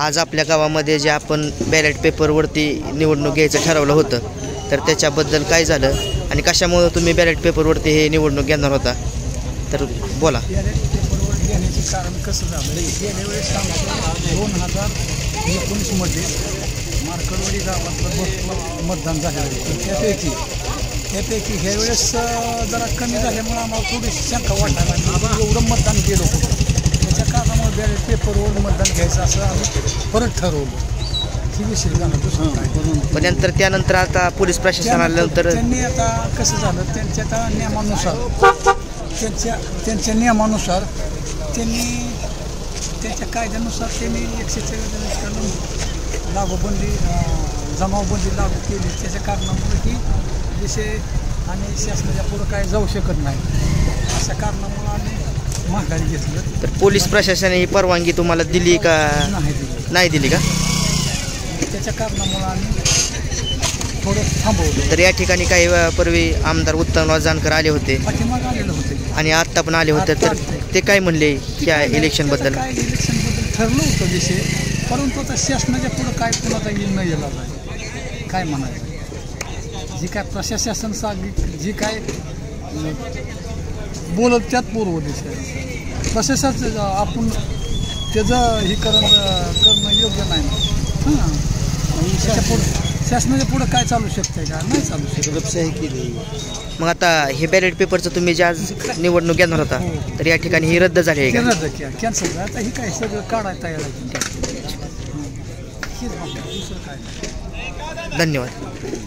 आज आपल्या गावामध्ये जे आपण बॅलेट पेपरवरती निवडणूक घ्यायचं ठरवलं होतं, तर त्याच्याबद्दल काय झालं आणि कशामुळे तुम्ही बॅलेट पेपरवरती हे निवडणूक घेणार होता, तर बोला. बॅलेट पेपरवर घेण्याचे कारण कसं झालं, गेल्या वेळेस आमचं 2019मध्ये मार्कडवाडी गावातलं भरपूर मतदान झालं होतं. त्यापैकी ह्या वेळेस जरा कमी झाल्यामुळे आम्हाला थोडीशी शंका वाटायला लागली. एवढं मतदान केलं होतं, त्याच्या कारणामुळे बॅलेट पेपरवर मतदान घ्यायचं असं आम्ही परत ठरवलं. ही विषय झाला दुसरं काय. पण त्यानंतर आता पोलीस प्रशासन आल्यानंतर त्यांनी आता कसं झालं, त्यांच्या आता नियमानुसार त्यांच्या नियमानुसार त्यांनी त्यांच्या कायद्यानुसार त्यांनी 144 कलम लागूबंदी जमावबंदी लागू केली. त्याच्या कारणामुळे ही विषय आणि शासनाच्या पुढं काय जाऊ शकत नाही. अशा कारणामुळे आम्ही माघारी घेतलं. तर पोलीस प्रशासनाने ही परवानगी तुम्हाला दिली का नाही दिली का? त्याच्या कारणामुळे आम्ही थोडं थांबवलं. तर या ठिकाणी काही पूर्वी आमदार उत्तमराव जानकर आले होते, पाठीमागे आलेलं होते आणि आत्ता पण आले होते. तर ते काय म्हणले या इलेक्शनबद्दल? काय इलेक्शनबद्दल ठरलं होतं विषय, परंतु आता शासनाच्या पुढं काय पुन्हा येईल न यायला पाहिजे. काय म्हणायचं, जी काय प्रशासन जी काय बोलत त्यात पूर्व दिशा प्रशासन आपण त्याचं हे करणं योग्य नाही. हां, त्याच्या पुढं शासनाच्या पुढं काय चालू शकते का? नाही चालू शकत. लोकशाही केली. मग आता हे बॅलेट पेपरचं तुम्ही जे आज निवडणूक घेणार होता, तर या ठिकाणी ही रद्द झाली आहे का? रद्द केलं, कॅन्सल. आता ही काय सगळं काढायला तयार आहे. धन्यवाद.